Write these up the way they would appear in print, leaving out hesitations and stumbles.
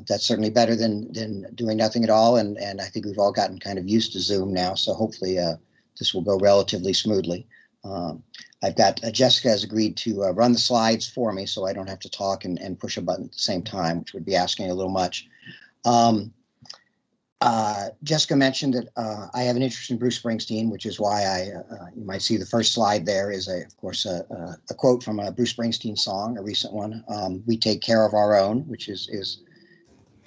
That's certainly better than doing nothing at all, and I think we've all gotten kind of used to Zoom now, so hopefully this will go relatively smoothly. I've got Jessica has agreed to run the slides for me, so I don't have to talk and push a button at the same time, which would be asking a little much. Jessica mentioned that I have an interest in Bruce Springsteen, which is why you might see the first slide there is, of course, a quote from a Bruce Springsteen song, a recent one, "We Take Care of Our Own," which is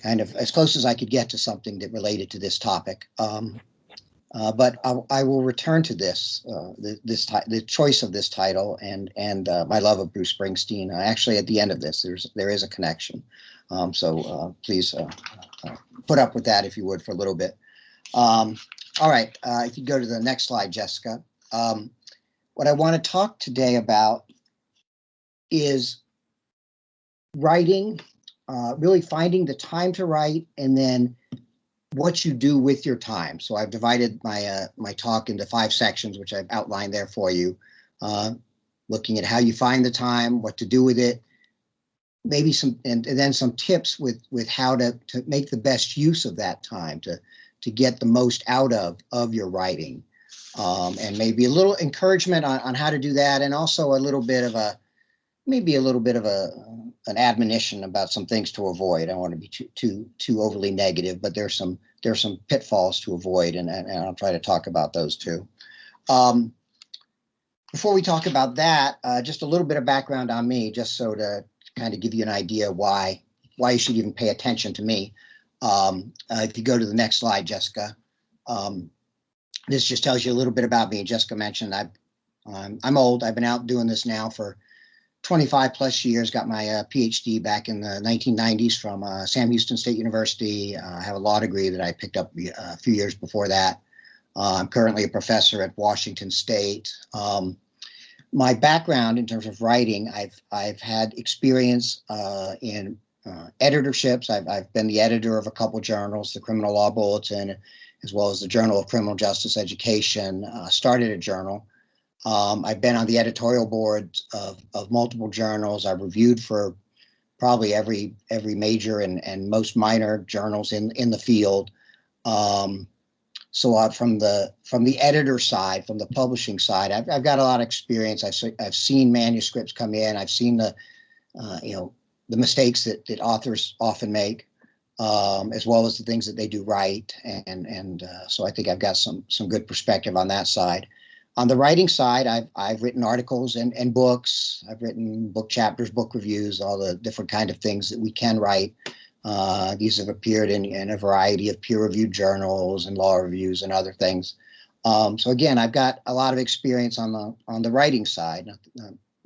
kind of as close as I could get to something that related to this topic. But I will return to this, the choice of this title and my love of Bruce Springsteen. Actually, at the end of this, there is a connection. So please put up with that if you would for a little bit. All right, if you go to the next slide, Jessica. What I want to talk today about is writing, really finding the time to write, and then what you do with your time. So I've divided my my talk into 5 sections, which I've outlined there for you, looking at how you find the time, what to do with it, maybe some, and then some tips with how to make the best use of that time, to get the most out of your writing, and maybe a little encouragement on how to do that, and also a little bit of an admonition about some things to avoid. I don't want to be too overly negative, but there's some pitfalls to avoid, and I'll try to talk about those too. Before we talk about that, just a little bit of background on me, just so to kind of give you an idea why you should even pay attention to me. If you go to the next slide, Jessica, this just tells you a little bit about me. Jessica mentioned I'm old. I've been out doing this now for 25 plus years, got my PhD back in the 1990s from Sam Houston State University. I have a law degree that I picked up a few years before that. I'm currently a professor at Washington State. My background in terms of writing, I've had experience in editorships. I've been the editor of a couple journals, the Criminal Law Bulletin, as well as the Journal of Criminal Justice Education, started a journal. I've been on the editorial board of multiple journals. I've reviewed for probably every major and most minor journals in the field. So from the editor side, from the publishing side, I've got a lot of experience. I've seen manuscripts come in. I've seen the mistakes that authors often make, as well as the things that they do right. And so I think I've got some good perspective on that side. On the writing side, I've written articles and books. I've written book chapters, book reviews, all the different kind of things that we can write. These have appeared in a variety of peer-reviewed journals and law reviews and other things. So again, I've got a lot of experience on the writing side,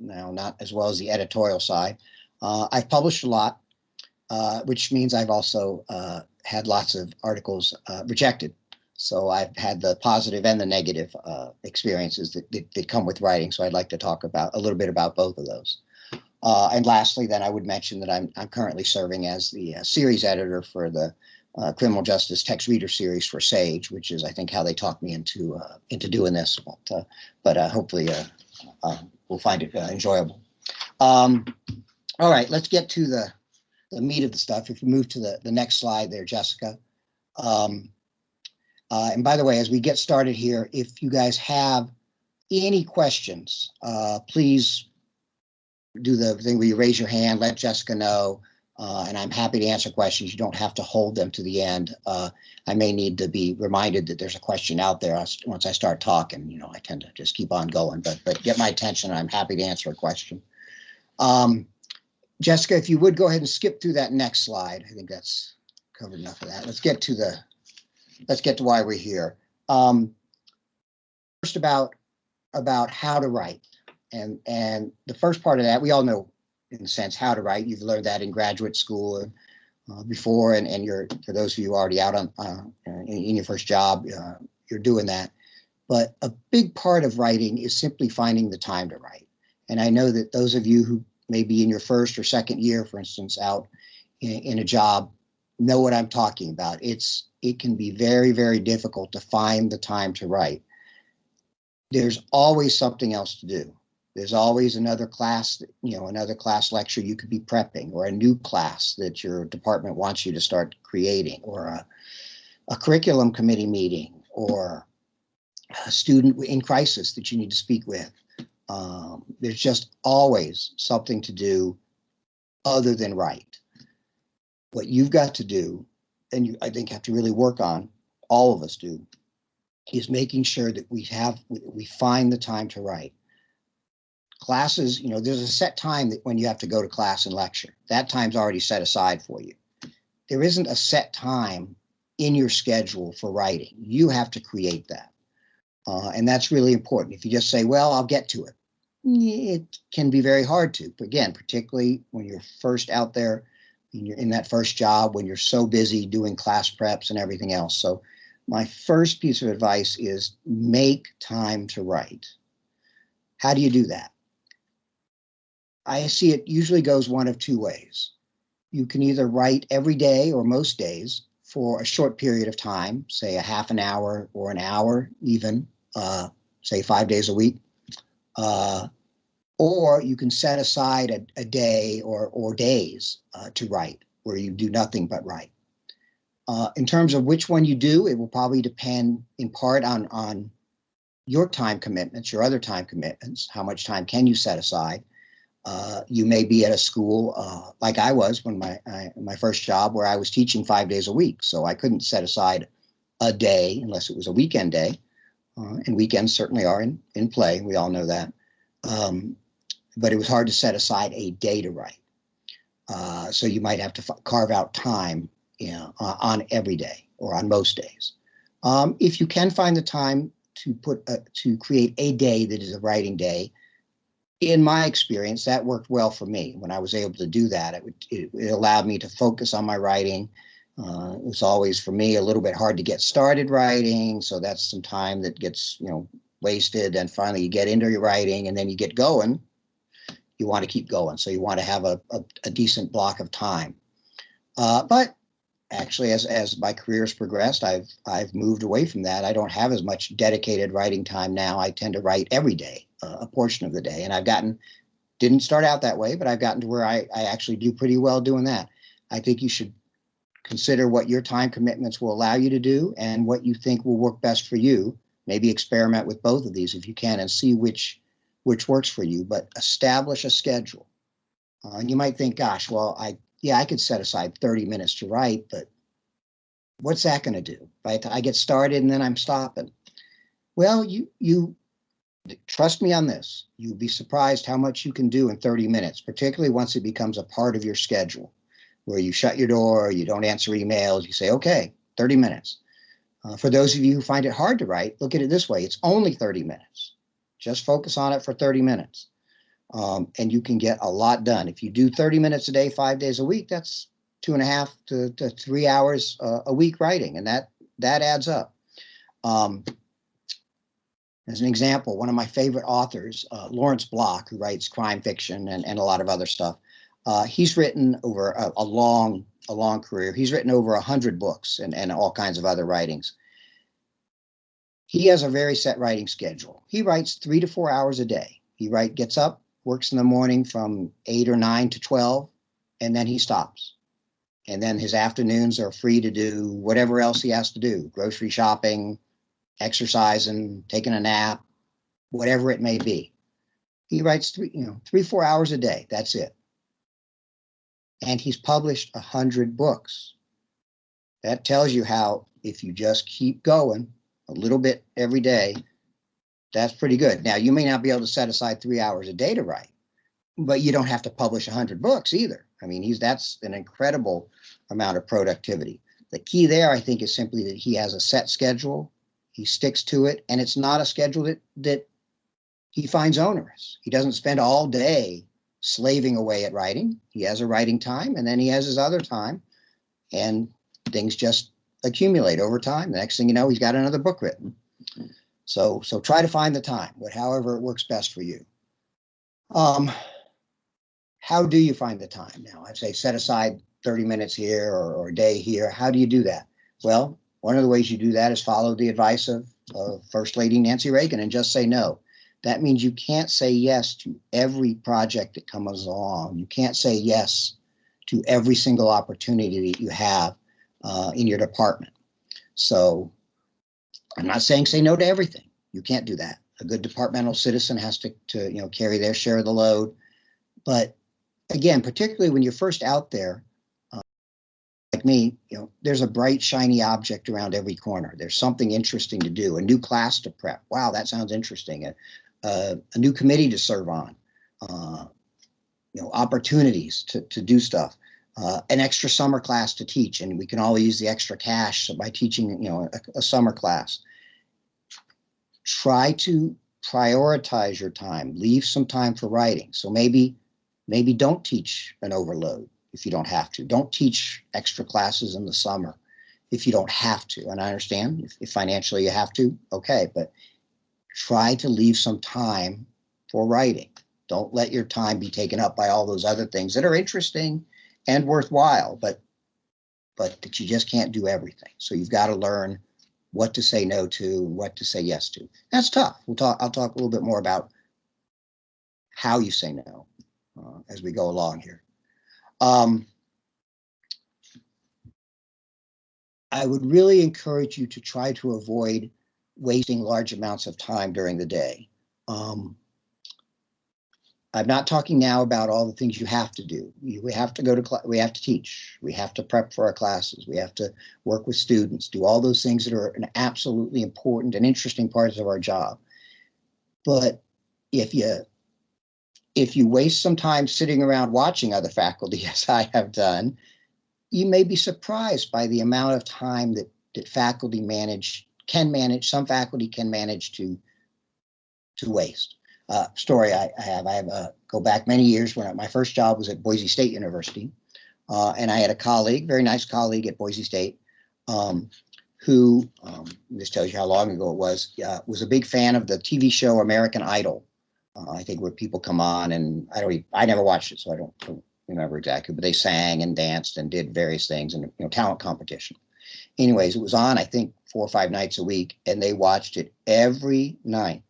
not as well as the editorial side. I've published a lot, which means I've also had lots of articles rejected. So I've had the positive and the negative experiences that come with writing. So I'd like to talk a little bit about both of those. And lastly, then I would mention that I'm currently serving as the series editor for the Criminal Justice Text Reader series for SAGE, which is, I think, how they talked me into doing this. But hopefully we'll find it enjoyable. All right, let's get to the meat of the stuff. If we move to the next slide there, Jessica. And by the way, as we get started here, if you guys have any questions, please do the thing where you raise your hand, let Jessica know, and I'm happy to answer questions. You don't have to hold them to the end. I may need to be reminded that there's a question out there once I start talking. I tend to just keep on going, but get my attention, and I'm happy to answer a question. Jessica, if you would go ahead and skip through that next slide. I think that's covered enough of that. Let's get to why we're here. First about how to write. And the first part of that, we all know, in a sense, how to write. You've learned that in graduate school before, and for those of you already out in your first job, you're doing that. But a big part of writing is simply finding the time to write. And I know that those of you who may be in your first or second year, for instance, out in a job, know what I'm talking about. It can be very, very difficult to find the time to write. There's always something else to do. There's always another class, another class lecture you could be prepping, or a new class that your department wants you to start creating, or a curriculum committee meeting, or a student in crisis that you need to speak with. There's just always something to do other than write. What you've got to do, and you, I think, have to really work on, all of us do, is making sure that we find the time to write. Classes, there's a set time that when you have to go to class and lecture. That time's already set aside for you. There isn't a set time in your schedule for writing. You have to create that. And that's really important. If you just say, well, I'll get to it, it can be very hard to. But again, particularly when you're first out there, when you're in that first job, when you're so busy doing class preps and everything else. So my first piece of advice is make time to write. How do you do that? I see it usually goes one of two ways. You can either write every day or most days for a short period of time, say a half an hour or an hour even, say 5 days a week. Or you can set aside a day or days to write, where you do nothing but write. In terms of which one you do, it will probably depend in part on your time commitments, your other time commitments. How much time can you set aside? You may be at a school like I was when my first job, where I was teaching 5 days a week. So I couldn't set aside a day unless it was a weekend day. And weekends certainly are in play. We all know that. But it was hard to set aside a day to write. So you might have to carve out time on every day or on most days. If you can find the time to create a day that is a writing day, in my experience, that worked well for me. When I was able to do that, it allowed me to focus on my writing. It was always, for me, a little bit hard to get started writing. So that's some time that gets, wasted. And finally, you get into your writing, and then you get going. You want to keep going. So you want to have a decent block of time. But actually, as my career has progressed, I've moved away from that. I don't have as much dedicated writing time now. I tend to write every day, a portion of the day. And didn't start out that way, but I've gotten to where I actually do pretty well doing that. I think you should consider what your time commitments will allow you to do and what you think will work best for you. Maybe experiment with both of these if you can and see which works for you, but establish a schedule. And you might think, gosh, well, I could set aside 30 minutes to write, but what's that going to do? Right? I get started and then I'm stopping. Well, you trust me on this. You'll be surprised how much you can do in 30 minutes, particularly once it becomes a part of your schedule, where you shut your door, you don't answer emails, you say, okay, 30 minutes. For those of you who find it hard to write, look at it this way. It's only 30 minutes. Just focus on it for 30 minutes. And you can get a lot done. If you do 30 minutes a day, 5 days a week, that's 2.5 to 3 hours a week writing. And that adds up. As an example, one of my favorite authors, Lawrence Block, who writes crime fiction and a lot of other stuff, he's written over a long career. He's written over 100 books and all kinds of other writings. He has a very set writing schedule. He writes 3 to 4 hours a day. He gets up, works in the morning from 8 or 9 to 12, and then he stops. And then his afternoons are free to do whatever else he has to do, grocery shopping, exercising, taking a nap, whatever it may be. He writes 3-4 hours a day. That's it. And he's published 100 books. That tells you how, if you just keep going a little bit every day, that's pretty good. Now, you may not be able to set aside 3 hours a day to write, but you don't have to publish 100 books either. I mean, that's an incredible amount of productivity. The key there, I think, is simply that he has a set schedule. He sticks to it, and it's not a schedule that he finds onerous. He doesn't spend all day slaving away at writing. He has a writing time, and then he has his other time, and things just accumulate over time. The next thing you know, he's got another book written. So try to find the time, however it works best for you. How do you find the time? Now, I'd say set aside 30 minutes here or a day here. How do you do that? Well, one of the ways you do that is follow the advice of First Lady Nancy Reagan and just say no. That means you can't say yes to every project that comes along. You can't say yes to every single opportunity that you have in your department. So I'm not saying say no to everything. You can't do that. A good departmental citizen has to carry their share of the load. But again, particularly when you're first out there, like me, there's a bright, shiny object around every corner. There's something interesting to do, a new class to prep. Wow, that sounds interesting. A new committee to serve on, opportunities to do stuff, an extra summer class to teach, and we can all use the extra cash by teaching, a summer class. Try to prioritize your time. Leave some time for writing. So maybe don't teach an overload if you don't have to. Don't teach extra classes in the summer if you don't have to. And I understand if financially you have to, okay, but try to leave some time for writing. Don't let your time be taken up by all those other things that are interesting and worthwhile, but that you just can't do everything. So you've got to learn what to say no to and what to say yes to. That's tough. I'll talk a little bit more about how you say no as we go along here. I would really encourage you to try to avoid wasting large amounts of time during the day. I'm not talking now about all the things you have to do. We have to go to class, we have to teach, we have to prep for our classes, we have to work with students, do all those things that are an absolutely important and interesting parts of our job. But if you waste some time sitting around watching other faculty, as I have done, you may be surprised by the amount of time that faculty can manage. Some faculty can manage to waste. Story I have go back many years when my first job was at Boise State University, and I had a colleague, very nice colleague at Boise State, who this tells you how long ago it was a big fan of the TV show American Idol. I think where people come on, and I never watched it, so I don't remember exactly, but they sang and danced and did various things and talent competition. Anyways, it was on, I think, 4 or 5 nights a week, and they watched it every night.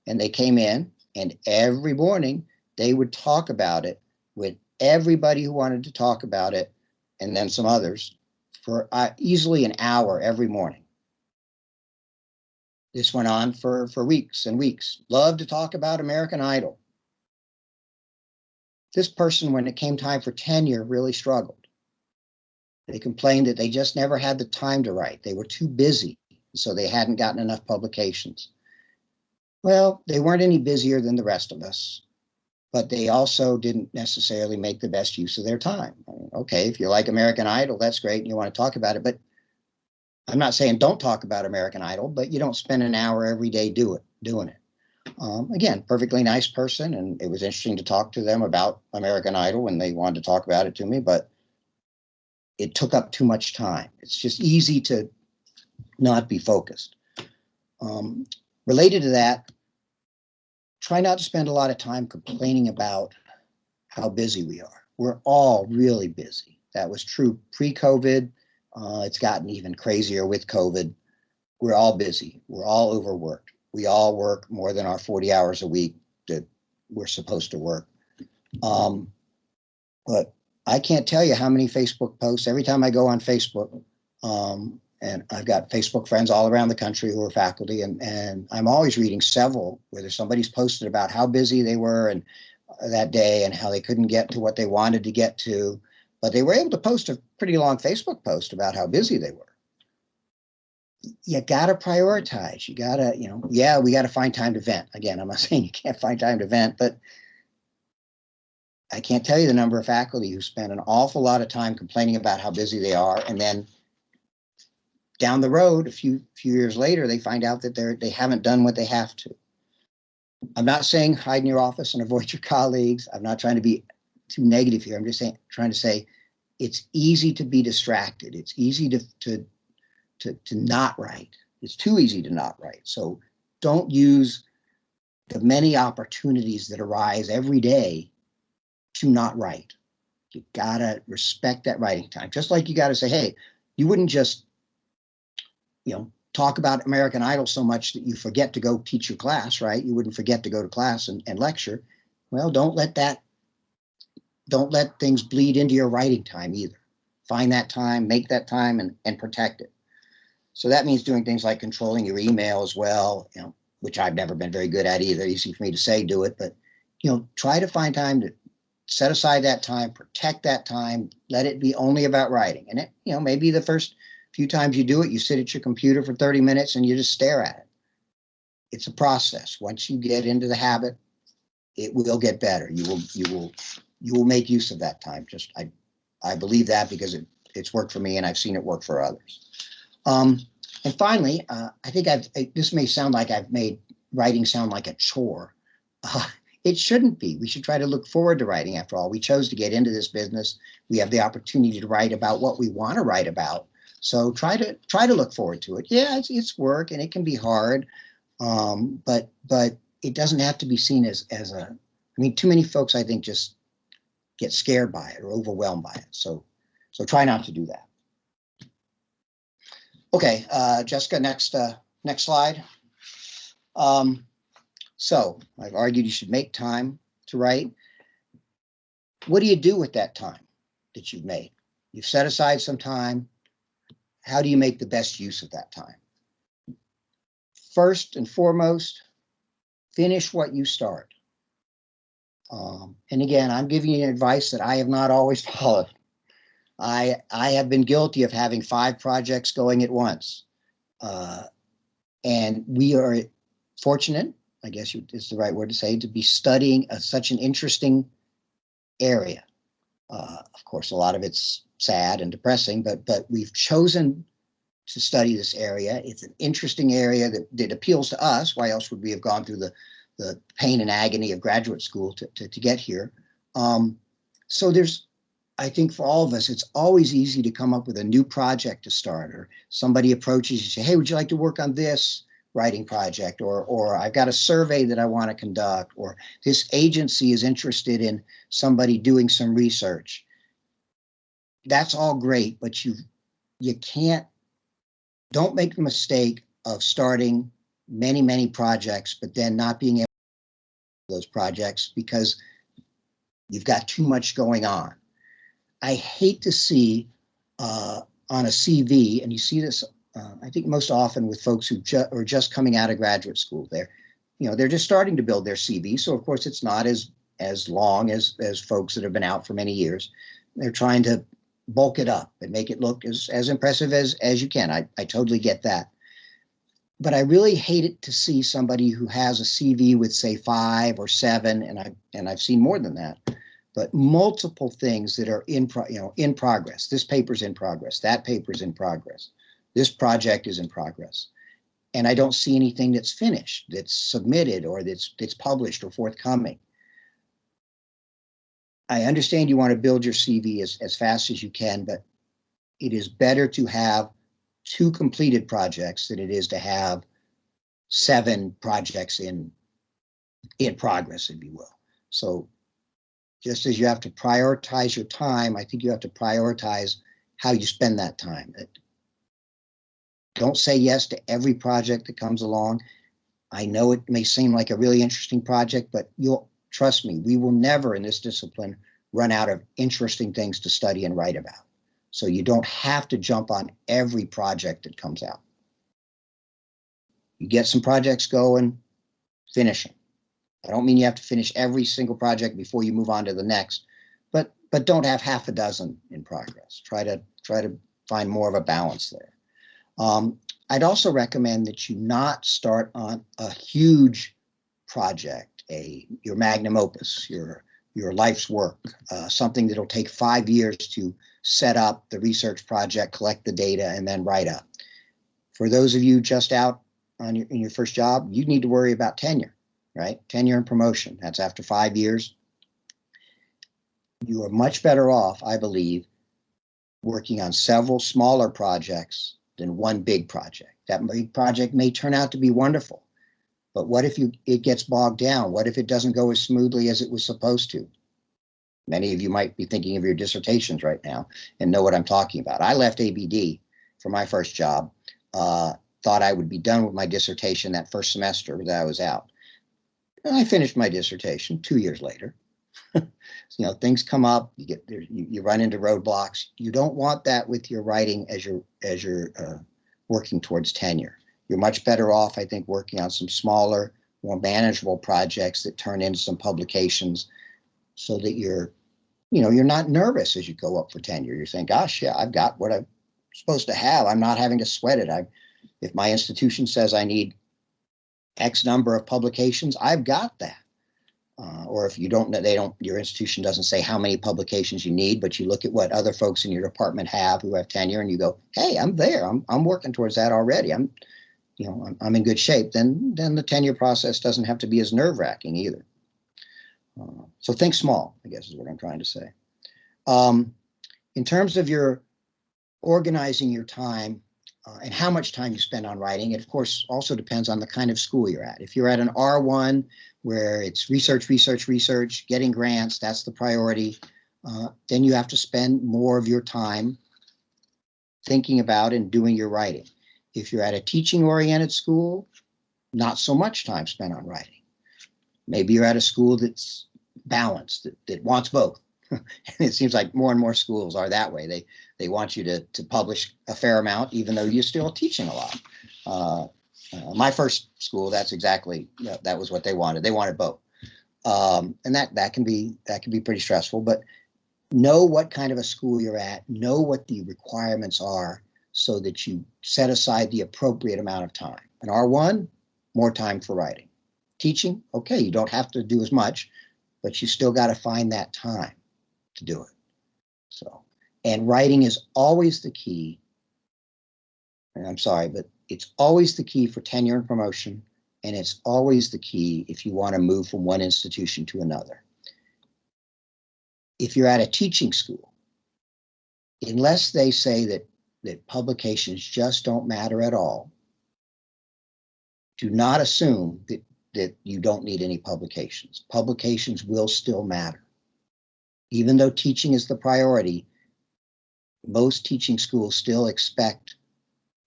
And they came in, and every morning they would talk about it with everybody who wanted to talk about it, and then some others, for easily an hour every morning. This went on for weeks and weeks. Loved to talk about American Idol. This person, when it came time for tenure, really struggled. They complained that they just never had the time to write. They were too busy, so they hadn't gotten enough publications. Well, they weren't any busier than the rest of us, but they also didn't necessarily make the best use of their time. I mean, okay, if you like American Idol, that's great, and you want to talk about it, but I'm not saying don't talk about American Idol, but you don't spend an hour every day doing it. Again, perfectly nice person, and it was interesting to talk to them about American Idol when they wanted to talk about it to me, but it took up too much time. It's just easy to not be focused. Related to that, try not to spend a lot of time complaining about how busy we are. We're all really busy. That was true pre-COVID. It's gotten even crazier with COVID. We're all busy. We're all overworked. We all work more than our 40 hours a week that we're supposed to work. But I can't tell you how many Facebook posts, every time I go on Facebook, and I've got Facebook friends all around the country who are faculty, and I'm always reading several, whether somebody's posted about how busy they were and that day and how they couldn't get to what they wanted to get to, but they were able to post a pretty long Facebook post about how busy they were. You got to prioritize. You got to, we got to find time to vent. Again, I'm not saying you can't find time to vent, but I can't tell you the number of faculty who spend an awful lot of time complaining about how busy they are, and then down the road, a few years later, they find out that they haven't done what they have to. I'm not saying hide in your office and avoid your colleagues. I'm not trying to be too negative here. I'm just trying to say it's easy to be distracted. It's easy to not write. It's too easy to not write. So don't use the many opportunities that arise every day to not write. You gotta respect that writing time. Just like you gotta say, hey, you wouldn't just, talk about American Idol so much that you forget to go teach your class, right? You wouldn't forget to go to class and lecture. Well, don't let things bleed into your writing time either. Find that time, make that time, and protect it. So that means doing things like controlling your email as well, which I've never been very good at either. Easy for me to say, do it, but try to find time to set aside that time, protect that time, let it be only about writing. And it, maybe the first few times you do it, you sit at your computer for 30 minutes and you just stare at it. It's a process. Once you get into the habit, it will get better. You will make use of that time. I believe that because it's worked for me and I've seen it work for others. And finally, I think this may sound like I've made writing sound like a chore. It shouldn't be. We should try to look forward to writing. After all, we chose to get into this business. We have the opportunity to write about what we want to write about. So try to look forward to it. Yeah, it's work and it can be hard, but it doesn't have to be seen as a. I mean, too many folks I think just get scared by it or overwhelmed by it. So try not to do that. Okay, Jessica, next slide. So I've argued you should make time to write. What do you do with that time that you've made? You've set aside some time. How do you make the best use of that time? First and foremost, finish what you start. And again, I'm giving you advice that I have not always followed. I have been guilty of having 5 projects going at once. And we are fortunate, I guess is the right word to say, to be studying such an interesting area. Of course, a lot of it's sad and depressing, but we've chosen to study this area. It's an interesting area that appeals to us. Why else would we have gone through the pain and agony of graduate school to get here? So I think for all of us, it's always easy to come up with a new project to start, or somebody approaches you and say, hey, would you like to work on this writing project? Or I've got a survey that I want to conduct, or this agency is interested in somebody doing some research. That's all great, but you don't make the mistake of starting many, many projects, but then not being able to do those projects because you've got too much going on. I hate to see on a CV, and you see this, I think most often with folks who are just coming out of graduate school. They're just starting to build their CV, so of course it's not as long as folks that have been out for many years. They're trying to bulk it up and make it look as impressive as you can. I totally get that. But I really hate it to see somebody who has a CV with, say, 5 or 7, and I've seen more than that, but multiple things that are in progress. This paper's in progress. That paper's in progress. This project is in progress. And I don't see anything that's finished, that's submitted, or that's published or forthcoming. I understand you want to build your CV as fast as you can, but it is better to have 2 completed projects than it is to have 7 projects in progress, if you will. So just as you have to prioritize your time, I think you have to prioritize how you spend that time. Don't say yes to every project that comes along. I know it may seem like a really interesting project, but trust me, we will never in this discipline run out of interesting things to study and write about. So you don't have to jump on every project that comes out. You get some projects going, finish them. I don't mean you have to finish every single project before you move on to the next, but don't have half a dozen in progress. Try to find more of a balance there. I'd also recommend that you not start on a huge project, your magnum opus, your life's work, something that'll take 5 years to set up the research project, collect the data, and then write up. For those of you just out in your first job, you need to worry about tenure, right? Tenure and promotion. That's after 5 years. You are much better off, I believe, working on several smaller projects than one big project. That big project may turn out to be wonderful, but what if it gets bogged down? What if it doesn't go as smoothly as it was supposed to? Many of you might be thinking of your dissertations right now and know what I'm talking about. I left ABD for my first job, thought I would be done with my dissertation that first semester that I was out. And I finished my dissertation 2 years later. Things come up, you run into roadblocks. You don't want that with your writing as you're working towards tenure. You're much better off, I think, working on some smaller, more manageable projects that turn into some publications, so that you're not nervous as you go up for tenure. You're saying, gosh, yeah, I've got what I'm supposed to have. I'm not having to sweat it. If my institution says I need X number of publications, I've got that. Or if you don't, your institution doesn't say how many publications you need, but you look at what other folks in your department have who have tenure, and you go, hey, I'm there. I'm working towards that already. I'm in good shape. Then the tenure process doesn't have to be as nerve-wracking either. So think small, I guess is what I'm trying to say. In terms of your organizing your time and how much time you spend on writing, it of course also depends on the kind of school you're at. If you're at an R1 where it's research, getting grants, that's the priority, then you have to spend more of your time thinking about and doing your writing. If you're at a teaching-oriented school, not so much time spent on writing. Maybe you're at a school that's balanced, that wants both. And it seems like more and more schools are that way. They want you to publish a fair amount, even though you're still teaching a lot. My first school, that's exactly, that was what they wanted. They wanted both. And that can be pretty stressful, but know what kind of a school you're at, know what the requirements are so that you set aside the appropriate amount of time. An R1, more time for writing. Teaching, okay, you don't have to do as much, but you still got to find that time to do it. So, and writing is always the key. And I'm sorry, but it's always the key for tenure and promotion, and it's always the key if you want to move from one institution to another. If you're at a teaching school, unless they say that publications just don't matter at all, do not assume that you don't need any publications. Publications will still matter. Even though teaching is the priority, most teaching schools still expect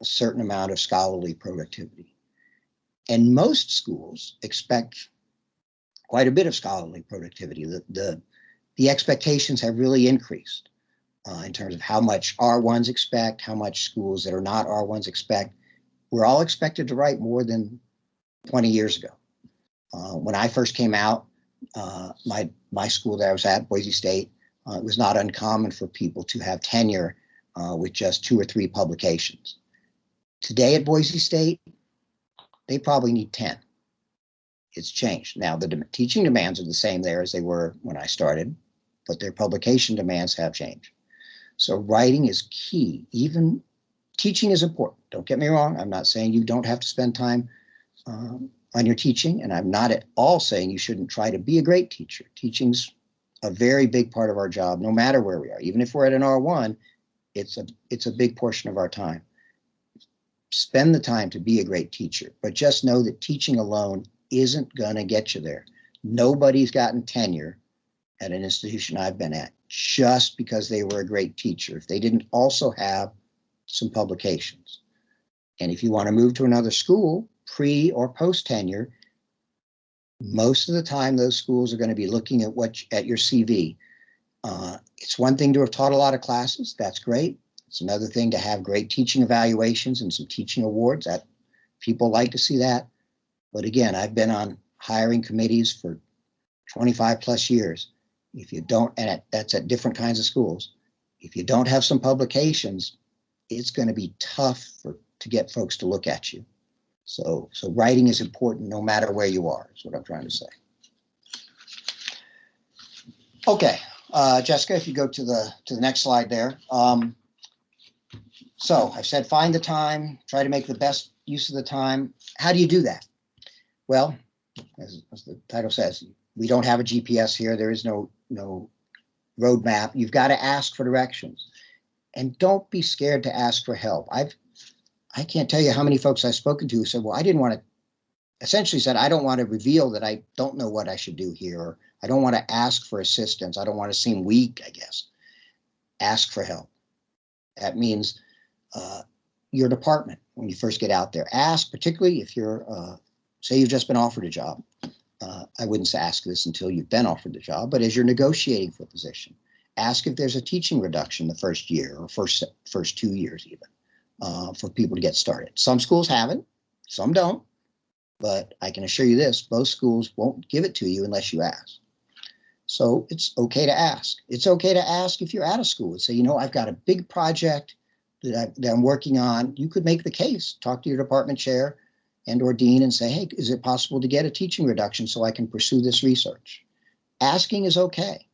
a certain amount of scholarly productivity. And most schools expect quite a bit of scholarly productivity. The expectations have really increased in terms of how much R1s expect, how much schools that are not R1s expect. We're all expected to write more than 20 years ago. When I first came out, my school that I was at, Boise State, it was not uncommon for people to have tenure with just 2 or 3 publications. Today at Boise State, they probably need 10. It's changed. Now, the teaching demands are the same there as they were when I started, but their publication demands have changed. So writing is key. Even teaching is important. Don't get me wrong. I'm not saying you don't have to spend time on your teaching, and I'm not at all saying you shouldn't try to be a great teacher. Teaching's a very big part of our job, no matter where we are. Even if we're at an R1, it's a big portion of our time. Spend the time to be a great teacher, but just know that teaching alone isn't going to get you there. Nobody's gotten tenure at an institution I've been at just because they were a great teacher, if they didn't also have some publications. And if you want to move to another school, pre or post tenure, most of the time those schools are going to be looking at your CV. It's one thing to have taught a lot of classes. That's great. It's another thing to have great teaching evaluations and some teaching awards. That people like to see that. But again, I've been on hiring committees for 25 plus years. If you don't, and that's at different kinds of schools, if you don't have some publications, it's going to be tough to get folks to look at you. So writing is important no matter where you are, is what I'm trying to say. Okay, Jessica, if you go to the next slide there. So I've said find the time, try to make the best use of the time. How do you do that? Well, as the title says, we don't have a GPS here. There is no roadmap. You've got to ask for directions. And don't be scared to ask for help. I can't tell you how many folks I've spoken to who said, well, I don't want to reveal that I don't know what I should do here. Or I don't want to ask for assistance. I don't want to seem weak, I guess. Ask for help. That means your department when you first get out there. Ask, particularly if you're, say you've just been offered a job. I wouldn't say ask this until you've been offered the job, but as you're negotiating for a position, ask if there's a teaching reduction the first year or first 2 years even for people to get started. Some schools haven't, some don't, but I can assure you this, most schools won't give it to you unless you ask. So it's okay to ask. It's okay to ask if you're at a school and say, you know, I've got a big project that I'm working on. You could make the case, talk to your department chair and or dean and say, hey, is it possible to get a teaching reduction so I can pursue this research? Asking is okay.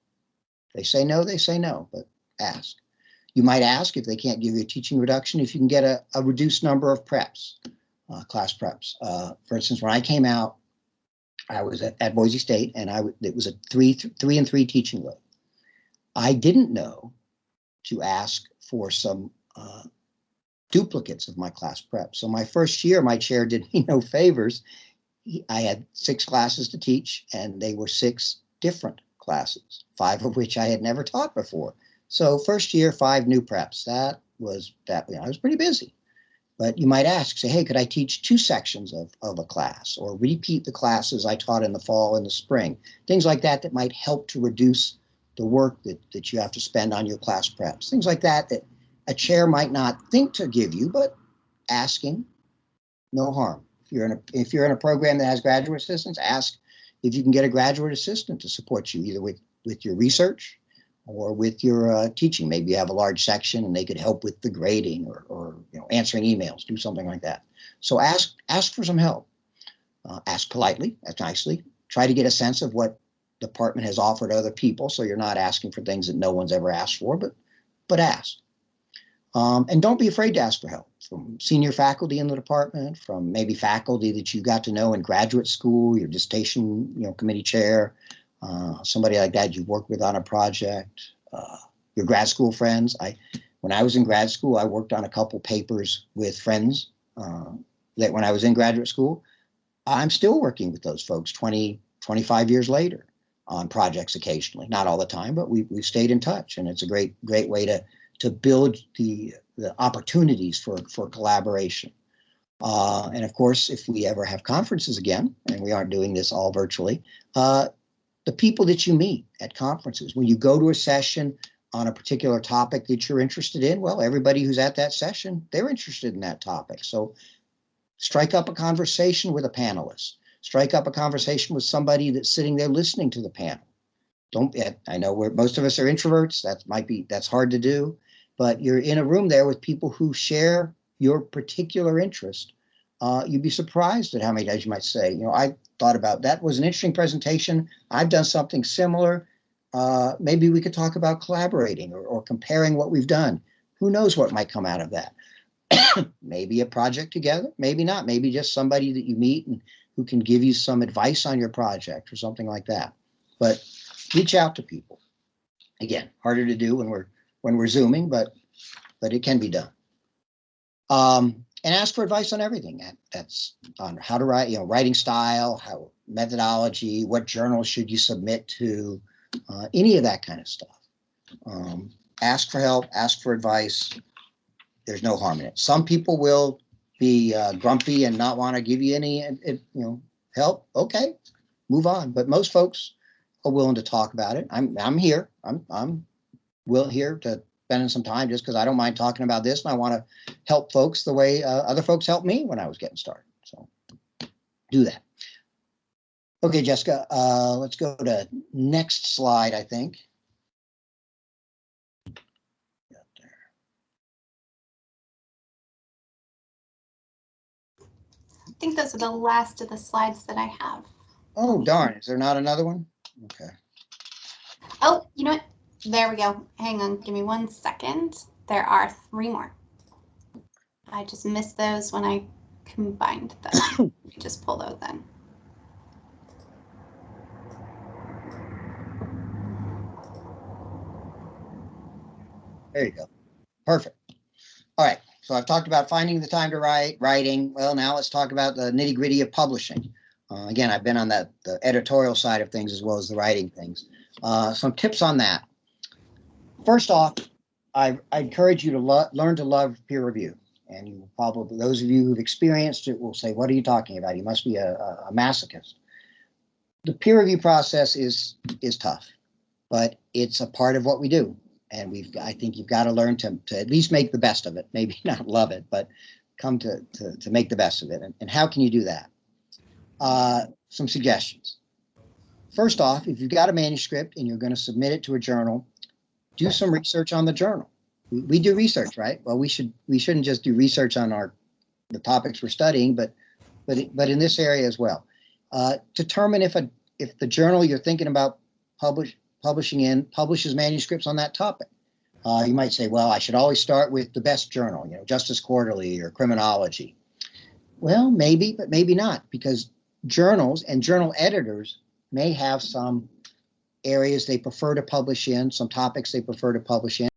They say no, but ask. You might ask if they can't give you a teaching reduction, if you can get a reduced number of preps, class preps. For instance, when I came out, I was at Boise State, and it was a 3-and-3 teaching load. I didn't know to ask for some duplicates of my class prep. So my first year, my chair did me no favors. I had 6 classes to teach, and they were 6 different classes, 5 of which I had never taught before. So first year, 5 new preps. I was pretty busy. But you might ask, say, hey, could I teach 2 sections of a class or repeat the classes I taught in the fall and the spring? Things like that might help to reduce the work that you have to spend on your class preps. Things like that a chair might not think to give you, but asking, no harm. If you're in a program that has graduate assistants, ask if you can get a graduate assistant to support you, either with your research or with your teaching. Maybe you have a large section and they could help with the grading or answering emails, do something like that. So ask for some help. Ask politely, ask nicely. Try to get a sense of what the department has offered other people, so you're not asking for things that no one's ever asked for, but ask. And don't be afraid to ask for help from senior faculty in the department, from maybe faculty that you got to know in graduate school, your dissertation committee chair, somebody like that you worked with on a project, your grad school friends. When I was in grad school, I worked on a couple papers with friends that when I was in graduate school. I'm still working with those folks 25 years later on projects occasionally, not all the time, but we've stayed in touch, and it's a great way to build the opportunities for collaboration. And of course, if we ever have conferences again, and we aren't doing this all virtually, the people that you meet at conferences, when you go to a session on a particular topic that you're interested in, well, everybody who's at that session, they're interested in that topic. So strike up a conversation with a panelist. Strike up a conversation with somebody that's sitting there listening to the panel. I know most of us are introverts. That's hard to do, but you're in a room there with people who share your particular interest. You'd be surprised at how many times you might say, I thought about that was an interesting presentation. I've done something similar. Maybe we could talk about collaborating or comparing what we've done. Who knows what might come out of that? Maybe a project together, maybe not. Maybe just somebody that you meet and who can give you some advice on your project or something like that. But reach out to people. Again, harder to do when we're Zooming, but it can be done. And ask for advice on everything. That's on how to write, writing style, how methodology, what journals should you submit to, any of that kind of stuff. Ask for help, ask for advice. There's no harm in it. Some people will be grumpy and not want to give you any, help. Okay, move on. But most folks are willing to talk about it. I'm here. I'm here to spending some time just because I don't mind talking about this, and I want to help folks the way other folks helped me when I was getting started. So do that. Okay, Jessica, let's go to next slide, I think. I think those are the last of the slides that I have. Oh, darn. Is there not another one? Okay. Oh, you know what? There we go. Hang on. Give me 1 second. There are 3 more. I just missed those when I combined them. Just pull those in. There you go. Perfect. All right. So I've talked about finding the time to writing. Well, now let's talk about the nitty gritty of publishing. Again, I've been on the editorial side of things as well as the writing things. Some tips on that. First off, I encourage you to learn to love peer review. And you probably, those of you who've experienced it will say, what are you talking about? You must be a masochist. The peer review process is tough, but it's a part of what we do. And I think you've got to learn to at least make the best of it. Maybe not love it, but come to make the best of it. And how can you do that? Some suggestions. First off, if you've got a manuscript and you're going to submit it to a journal, do some research on the journal. We do research, right? Well, we shouldn't just do research on the topics we're studying, but in this area as well. Determine if the journal you're thinking about publishing in publishes manuscripts on that topic. You might say, well, I should always start with the best journal, Justice Quarterly or Criminology. Well, maybe, but maybe not, because journals and journal editors may have some areas they prefer to publish in, some topics they prefer to publish in.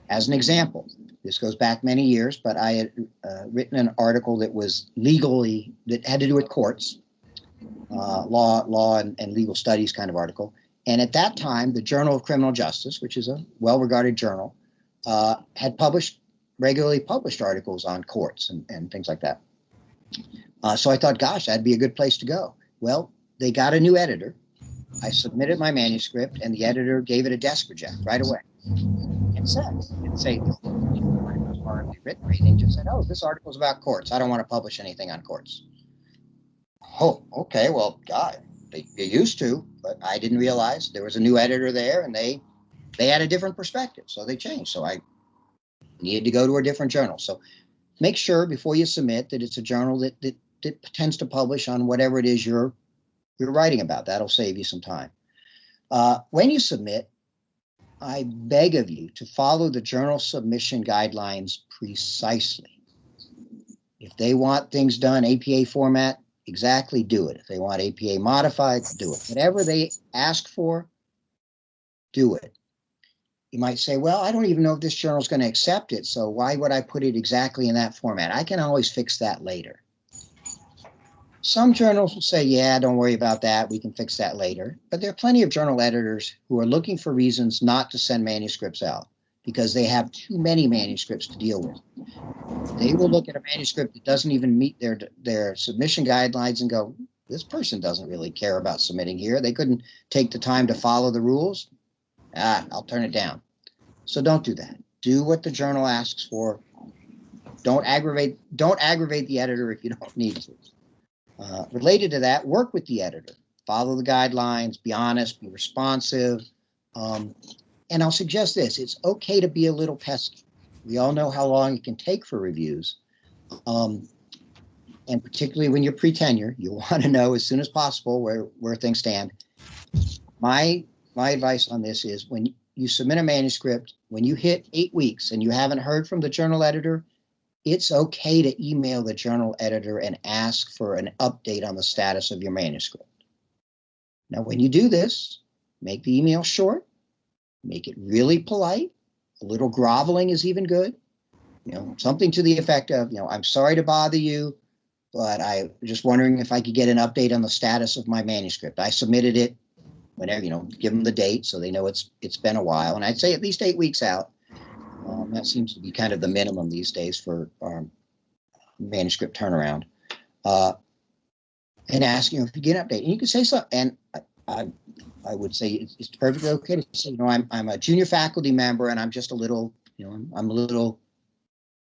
As an example, this goes back many years, but I had written an article that had to do with courts, law and legal studies kind of article. And at that time, the Journal of Criminal Justice, which is a well-regarded journal, had regularly published articles on courts and things like that. So I thought, gosh, that'd be a good place to go. Well, they got a new editor. I submitted my manuscript, and the editor gave it a desk reject right away. And didn't say it was horribly written or anything, just said, oh, this article's about courts. I don't want to publish anything on courts. Oh, okay, well, God, they used to, but I didn't realize there was a new editor there, and they had a different perspective, so they changed. So I needed to go to a different journal. So make sure before you submit that it's a journal that tends to publish on whatever it is you're writing about. That'll save you some time. When you submit, I beg of you to follow the journal submission guidelines precisely. If they want things done APA format, exactly do it. If they want APA modified, do it. Whatever they ask for, do it. You might say, well, I don't even know if this journal is going to accept it, so why would I put it exactly in that format? I can always fix that later. Some journals will say, yeah, don't worry about that. We can fix that later. But there are plenty of journal editors who are looking for reasons not to send manuscripts out because they have too many manuscripts to deal with. They will look at a manuscript that doesn't even meet their submission guidelines and go, this person doesn't really care about submitting here. They couldn't take the time to follow the rules. I'll turn it down. So don't do that. Do what the journal asks for. Don't aggravate the editor if you don't need to. Related to that, work with the editor. Follow the guidelines, be honest, be responsive. And I'll suggest this, it's okay to be a little pesky. We all know how long it can take for reviews. And particularly when you're pre-tenure, you want to know as soon as possible where things stand. My advice on this is when you submit a manuscript, when you hit 8 weeks and you haven't heard from the journal editor, it's okay to email the journal editor and ask for an update on the status of your manuscript. Now, when you do this, make the email short, make it really polite. A little groveling is even good. Something to the effect of, I'm sorry to bother you, but I'm just wondering if I could get an update on the status of my manuscript. I submitted it whenever, give them the date so they know it's been a while. And I'd say at least 8 weeks out. That seems to be kind of the minimum these days for manuscript turnaround. And ask, if you get an update, and you can say something. And I would say it's perfectly okay to say, I'm a junior faculty member, and I'm just a little, I'm a little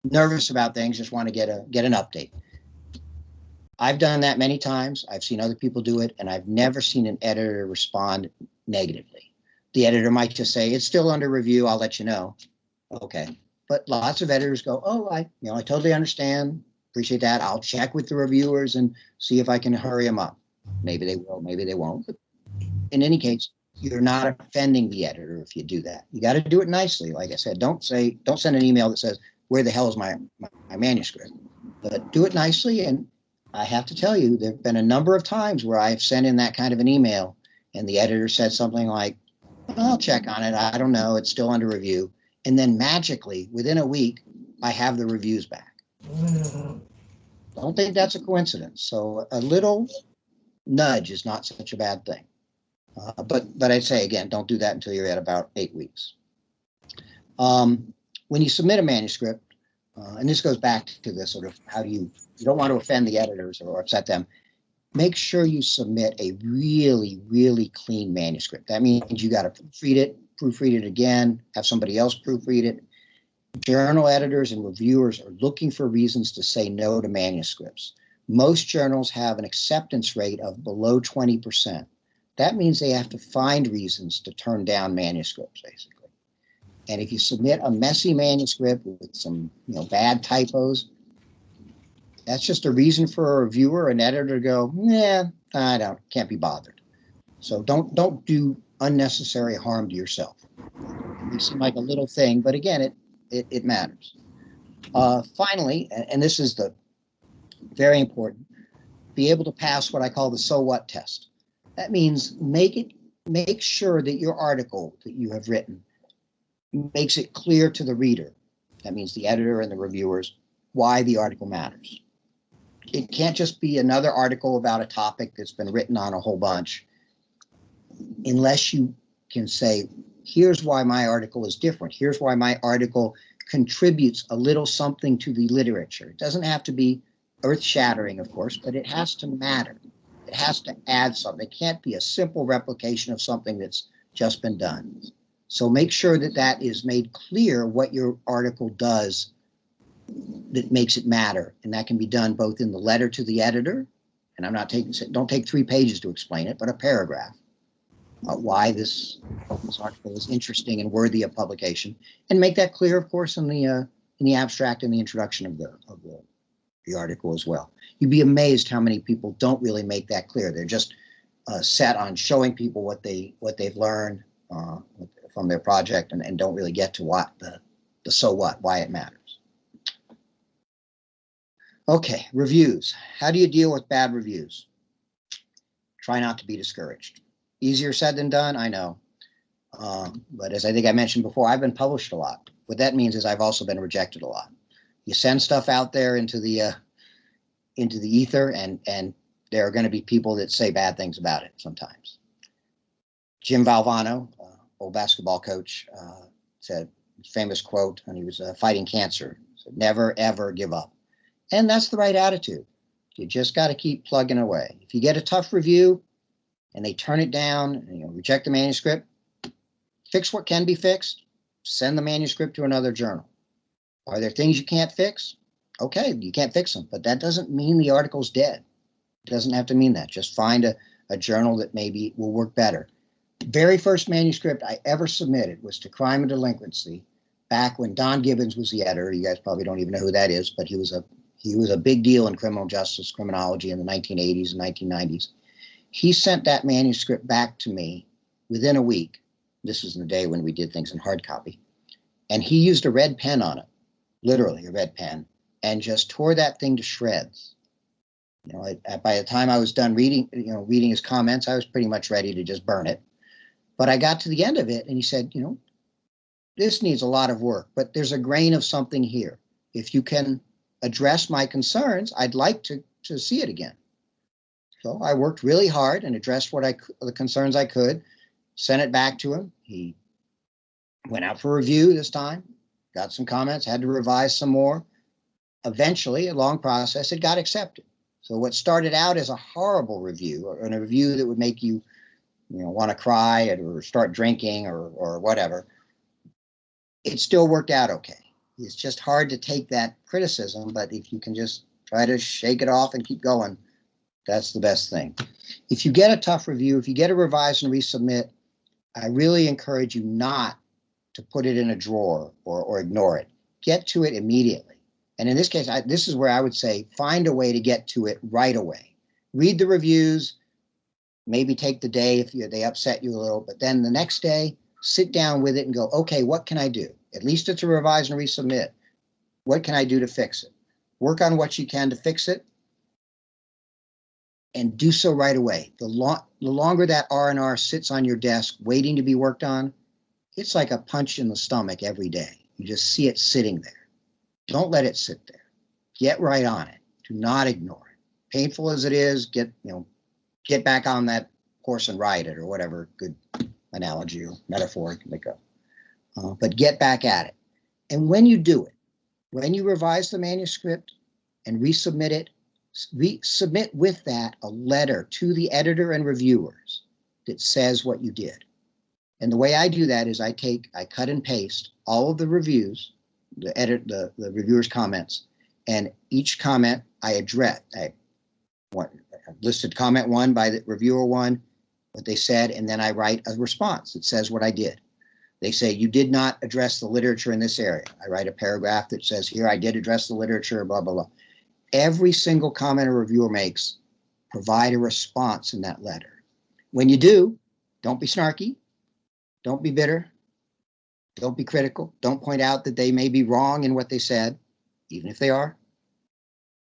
nervous about things. Just want to get an update. I've done that many times. I've seen other people do it, and I've never seen an editor respond negatively. The editor might just say, it's still under review. I'll let you know. Okay. But lots of editors go, oh, I totally understand. Appreciate that. I'll check with the reviewers and see if I can hurry them up. Maybe they will, maybe they won't. But in any case, you're not offending the editor if you do that. You got to do it nicely. Like I said, don't send an email that says, where the hell is my manuscript? But do it nicely. And I have to tell you, there have been a number of times where I've sent in that kind of an email and the editor said something like, I'll check on it. I don't know. It's still under review. And then magically, within a week, I have the reviews back. Don't think that's a coincidence. So a little nudge is not such a bad thing. But I'd say, again, don't do that until you're at about 8 weeks. when you submit a manuscript, and this goes back to the sort of how do you don't want to offend the editors or upset them. Make sure you submit a really, really clean manuscript. That means you got to proofread it again, have somebody else proofread it. Journal editors and reviewers are looking for reasons to say no to manuscripts. Most journals have an acceptance rate of below 20%. That means they have to find reasons to turn down manuscripts, basically. And if you submit a messy manuscript with some bad typos, that's just a reason for a reviewer, an editor to go, yeah, can't be bothered. So don't do unnecessary harm to yourself. It may seem like a little thing, but again, it matters. Finally, and this is the very important, be able to pass what I call the so what test. That means make sure that your article that you have written makes it clear to the reader. That means the editor and the reviewers, why the article matters. It can't just be another article about a topic that's been written on a whole bunch, unless you can say, here's why my article is different. Here's why my article contributes a little something to the literature. It doesn't have to be earth-shattering, of course, but it has to matter. It has to add something. It can't be a simple replication of something that's just been done. So make sure that that is made clear what your article does that makes it matter. And that can be done both in the letter to the editor, and don't take 3 pages to explain it, but a paragraph. Why this article is interesting and worthy of publication, and make that clear, of course, in the abstract and the introduction of the article as well. You'd be amazed how many people don't really make that clear. They're just set on showing people what they've learned from their project, and don't really get to what the so what, why it matters. Okay, reviews. How do you deal with bad reviews? Try not to be discouraged. Easier said than done, I know. But as I think I mentioned before, I've been published a lot. What that means is I've also been rejected a lot. You send stuff out there into the ether, and there are going to be people that say bad things about it sometimes. Jim Valvano, old basketball coach, said a famous quote, and he was fighting cancer. Said, "Never, ever give up." And that's the right attitude. You just got to keep plugging away. If you get a tough review and they turn it down, reject the manuscript, fix what can be fixed, send the manuscript to another journal. Are there things you can't fix? Okay, you can't fix them, but that doesn't mean the article's dead. It doesn't have to mean that. Just find a journal that maybe will work better. The very first manuscript I ever submitted was to Crime and Delinquency, back when Don Gibbons was the editor. You guys probably don't even know who that is, but he was a big deal in criminal justice, criminology in the 1980s and 1990s. He sent that manuscript back to me within a week. This was in the day when we did things in hard copy. And he used a red pen on it, literally a red pen, and just tore that thing to shreds. By the time I was done reading his comments, I was pretty much ready to just burn it. But I got to the end of it, and he said, this needs a lot of work, but there's a grain of something here. If you can address my concerns, I'd like to see it again. So I worked really hard and addressed the concerns I could, sent it back to him. He went out for review this time, got some comments, had to revise some more. Eventually, a long process, it got accepted. So what started out as a horrible review, or a review that would make you, want to cry or start drinking or whatever, it still worked out okay. It's just hard to take that criticism, but if you can just try to shake it off and keep going, that's the best thing. If you get a tough review, if you get a revise and resubmit, I really encourage you not to put it in a drawer or ignore it. Get to it immediately. And in this case, this is where I would say find a way to get to it right away. Read the reviews, maybe take the day if they upset you a little, but then the next day, sit down with it and go, okay, what can I do? At least it's a revise and resubmit. What can I do to fix it? Work on what you can to fix it, and do so right away. The longer that R&R sits on your desk waiting to be worked on, it's like a punch in the stomach every day. You just see it sitting there. Don't let it sit there. Get right on it. Do not ignore it. Painful as it is, get back on that horse and ride it, or whatever good analogy or metaphor you can think of. But get back at it. And when you do it, when you revise the manuscript and resubmit it, resubmit with that a letter to the editor and reviewers that says what you did. And the way I do that is I cut and paste all of the reviews, the reviewers' comments, and each comment I address. I listed comment 1 by the reviewer 1, what they said, and then I write a response that says what I did. They say, you did not address the literature in this area. I write a paragraph that says, here, I did address the literature, blah, blah, blah. Every single comment a reviewer makes, provide a response in that letter. When you do, don't be snarky. Don't be bitter. Don't be critical. Don't point out that they may be wrong in what they said, even if they are.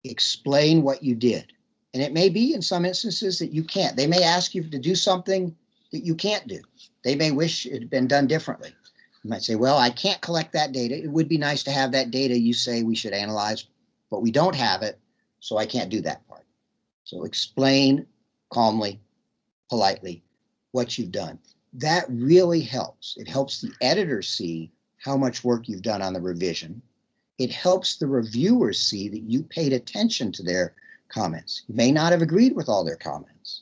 Explain what you did. And it may be in some instances that you can't. They may ask you to do something that you can't do. They may wish it had been done differently. You might say, well, I can't collect that data. It would be nice to have that data you say we should analyze, but we don't have it, so I can't do that part. So explain calmly, politely, what you've done. That really helps. It helps the editor see how much work you've done on the revision. It helps the reviewers see that you paid attention to their comments. You may not have agreed with all their comments,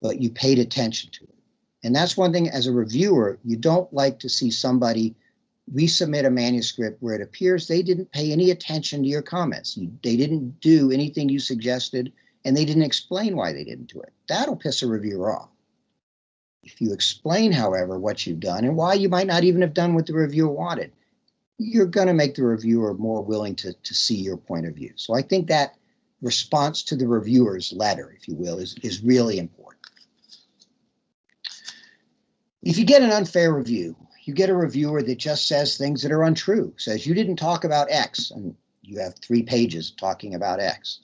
but you paid attention to it. And that's one thing as a reviewer, you don't like to see somebody resubmit a manuscript where it appears they didn't pay any attention to your comments. They didn't do anything you suggested, and they didn't explain why they didn't do it. That'll piss a reviewer off. If you explain, however, what you've done and why you might not even have done what the reviewer wanted, you're going to make the reviewer more willing to see your point of view. So I think that response to the reviewer's letter, if you will, is really important. If you get an unfair review, you get a reviewer that just says things that are untrue, says you didn't talk about X, and you have 3 pages talking about X.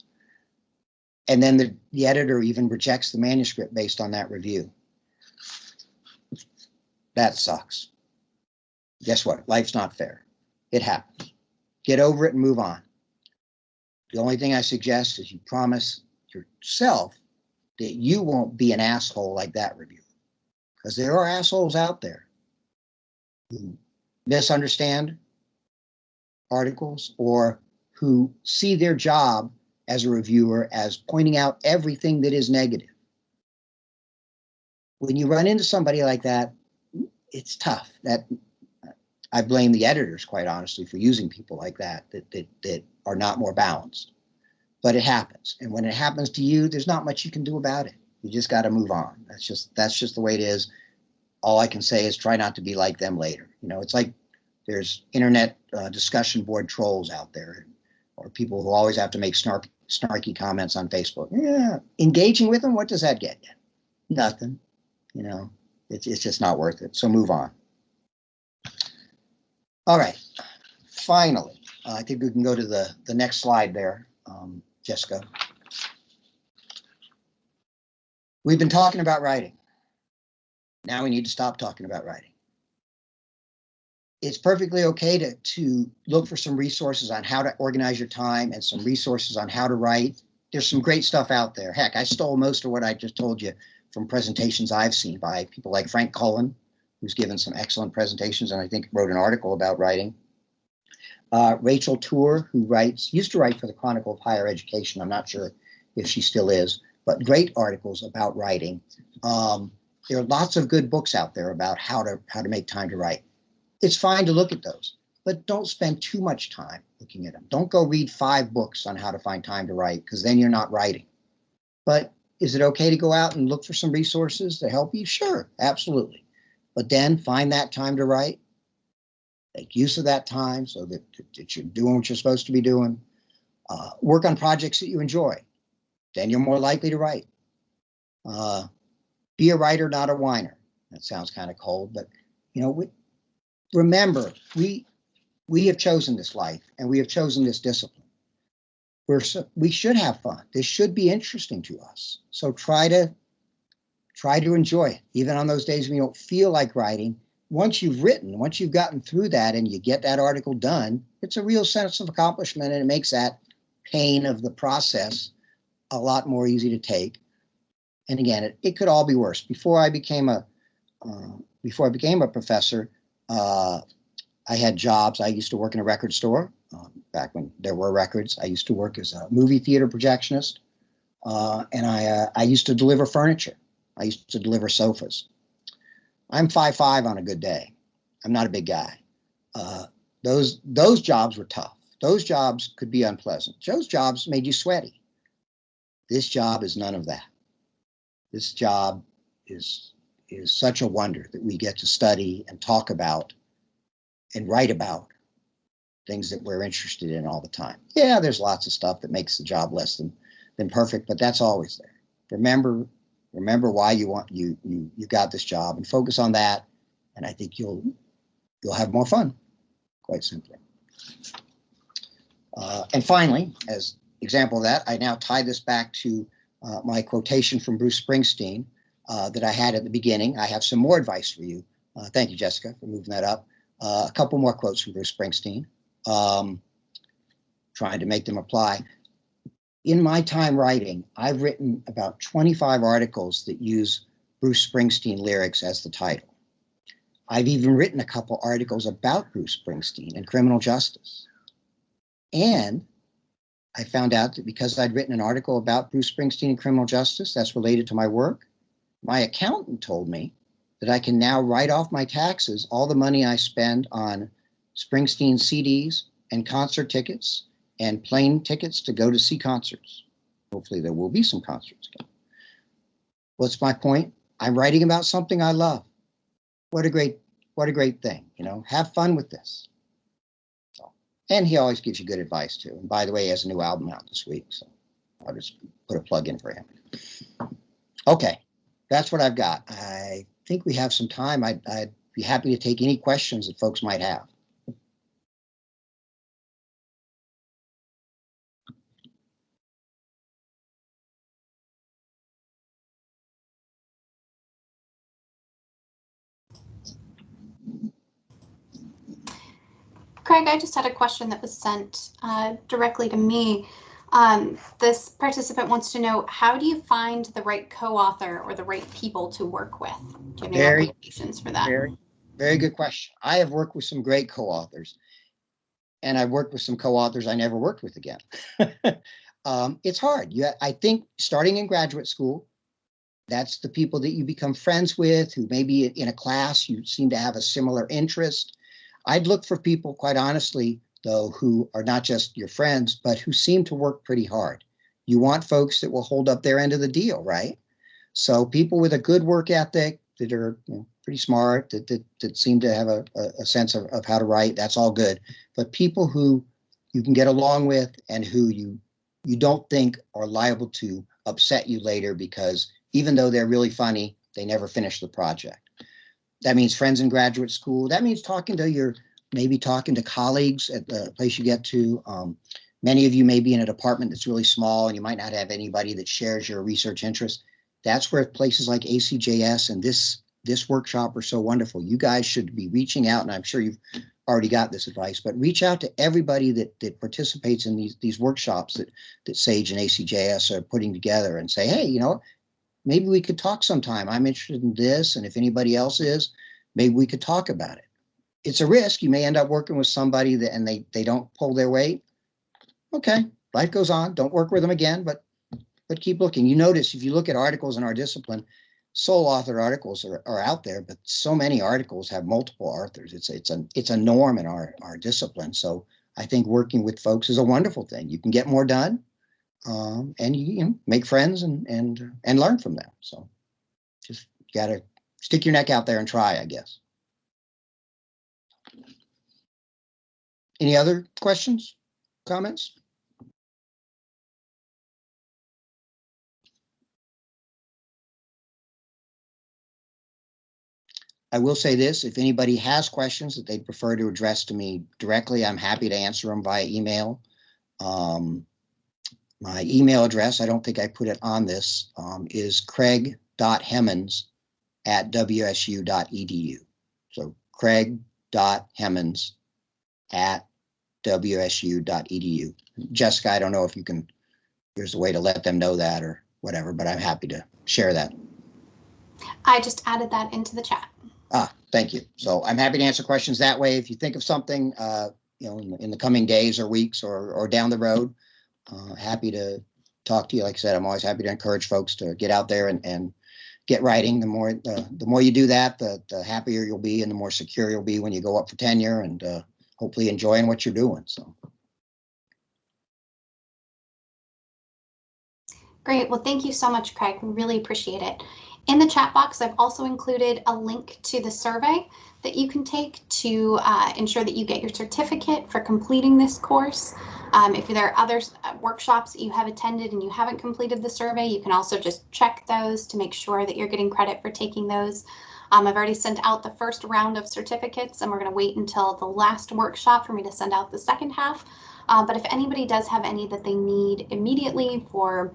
And then the editor even rejects the manuscript based on that review. That sucks. Guess what? Life's not fair. It happens. Get over it and move on. The only thing I suggest is you promise yourself that you won't be an asshole like that reviewer. Because there are assholes out there who misunderstand articles or who see their job as a reviewer as pointing out everything that is negative. When you run into somebody like that, it's tough. That I blame the editors, quite honestly, for using people like that are not more balanced. But it happens. And when it happens to you, there's not much you can do about it. You just got to move on. That's just the way it is. All I can say is try not to be like them later. You know, it's like there's internet discussion board trolls out there, or people who always have to make snarky comments on Facebook. Yeah, engaging with them, what does that get you? Nothing. You know, it's just not worth it. So move on. All right. Finally, I think we can go to the next slide there, Jessica. We've been talking about writing. Now we need to stop talking about writing. It's perfectly okay to look for some resources on how to organize your time and some resources on how to write. There's some great stuff out there. Heck, I stole most of what I just told you from presentations I've seen by people like Frank Cullen, who's given some excellent presentations and I think wrote an article about writing. Rachel Tour, who used to write for the Chronicle of Higher Education. I'm not sure if she still is, but great articles about writing. There are lots of good books out there about how to make time to write. It's fine to look at those, but don't spend too much time looking at them. Don't go read 5 books on how to find time to write, because then you're not writing. But is it okay to go out and look for some resources to help you? Sure, absolutely. But then find that time to write. Make use of that time so that you're doing what you're supposed to be doing. Work on projects that you enjoy. Then you're more likely to write. Be a writer, not a whiner. That sounds kind of cold, but you know, remember, we have chosen this life and we have chosen this discipline. We should have fun. This should be interesting to us. So try to enjoy it, even on those days when you don't feel like writing. Once you've written, once you've gotten through that and you get that article done, it's a real sense of accomplishment, and it makes that pain of the process a lot more easy to take. And again, it could all be worse. Before I became a professor, I had jobs. I used to work in a record store back when there were records. I used to work as a movie theater projectionist, and I used to deliver furniture. I used to deliver sofas. I'm 5'5" on a good day. I'm not a big guy. Those jobs were tough. Those jobs could be unpleasant. Those jobs made you sweaty. This job is none of that. This job is such a wonder that we get to study and talk about and write about things that we're interested in all the time. Yeah, there's lots of stuff that makes the job less than perfect, but that's always there. Remember why you got this job and focus on that, and I think you'll have more fun, quite simply. And finally, as example of that, I now tie this back to my quotation from Bruce Springsteen that I had at the beginning. I have some more advice for you. Thank you, Jessica, for moving that up. A couple more quotes from Bruce Springsteen, trying to make them apply. In my time writing, I've written about 25 articles that use Bruce Springsteen lyrics as the title. I've even written a couple articles about Bruce Springsteen in Criminal Justice. And I found out that because I'd written an article about Bruce Springsteen in Criminal Justice that's related to my work, my accountant told me that I can now write off my taxes all the money I spend on Springsteen CDs and concert tickets and plane tickets to go to see concerts. Hopefully there will be some concerts again. What's my point? I'm writing about something I love. What a great thing, you know, have fun with this. So, and he always gives you good advice too. And by the way, he has a new album out this week, so I'll just put a plug in for him. Okay, that's what I've got. I think we have some time. I'd be happy to take any questions that folks might have. Craig, I just had a question that was sent directly to me. This participant wants to know, how do you find the right co-author or the right people to work with? Do you have any recommendations for that? Very good question. I have worked with some great co-authors, and I've worked with some co-authors I never worked with again. It's hard. I think starting in graduate school, that's the people that you become friends with, who maybe in a class you seem to have a similar interest. I'd look for people, quite honestly, though, who are not just your friends, but who seem to work pretty hard. You want folks that will hold up their end of the deal, right? So people with a good work ethic, that are pretty smart, that seem to have a sense of how to write, that's all good. But people who you can get along with and who you don't think are liable to upset you later because even though they're really funny, they never finish the project. That means friends in graduate school. That means maybe talking to colleagues at the place you get to. Many of you may be in a department that's really small and you might not have anybody that shares your research interest. That's where places like ACJS and this workshop are so wonderful. You guys should be reaching out, and I'm sure you've already got this advice, but reach out to everybody that participates in these workshops that SAGE and ACJS are putting together and say, hey, you know, maybe we could talk sometime. I'm interested in this, and if anybody else is, maybe we could talk about it. It's a risk. You may end up working with somebody and they don't pull their weight. Okay, life goes on. Don't work with them again, but keep looking. You notice if you look at articles in our discipline, sole author articles are out there, but so many articles have multiple authors. It's a norm in our discipline. So I think working with folks is a wonderful thing. You can get more done. And you make friends and learn from them. So just gotta stick your neck out there and try, I guess. Any other questions, comments? I will say this, if anybody has questions that they'd prefer to address to me directly, I'm happy to answer them via email. My email address, I don't think I put it on this, is craig.hemmens@wsu.edu. So craig.hemmens@wsu.edu. Jessica, I don't know if there's a way to let them know that or whatever, but I'm happy to share that. I just added that into the chat. Thank you. So I'm happy to answer questions that way. If you think of something, in the coming days or weeks or down the road, happy to talk to you. Like I said, I'm always happy to encourage folks to get out there and get writing. The more you do that, the happier you'll be and the more secure you'll be when you go up for tenure and hopefully enjoying what you're doing. So. Great. Well, thank you so much, Craig. We really appreciate it. In the chat box, I've also included a link to the survey that you can take to ensure that you get your certificate for completing this course. If there are other workshops that you have attended and you haven't completed the survey, you can also just check those to make sure that you're getting credit for taking those. I've already sent out the first round of certificates, and we're going to wait until the last workshop for me to send out the second half. But if anybody does have any that they need immediately for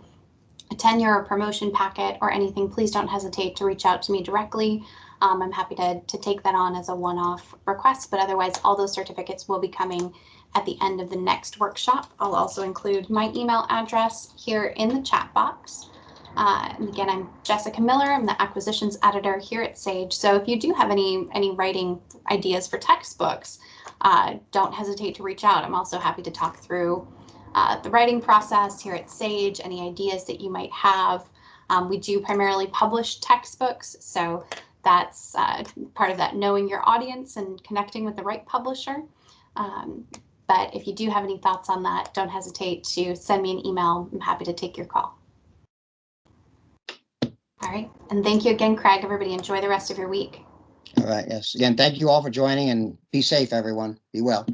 a tenure or promotion packet or anything, please don't hesitate to reach out to me directly. I'm happy to take that on as a one-off request, but otherwise all those certificates will be coming at the end of the next workshop. I'll also include my email address here in the chat box. And again, I'm Jessica Miller. I'm the acquisitions editor here at SAGE. So if you do have any writing ideas for textbooks, don't hesitate to reach out. I'm also happy to talk through the writing process here at SAGE, any ideas that you might have. We do primarily publish textbooks, so that's part of that knowing your audience and connecting with the right publisher. But if you do have any thoughts on that, don't hesitate to send me an email. I'm happy to take your call. All right, and thank you again, Craig. Everybody enjoy the rest of your week. All right, yes. Again, thank you all for joining and be safe, everyone. Be well.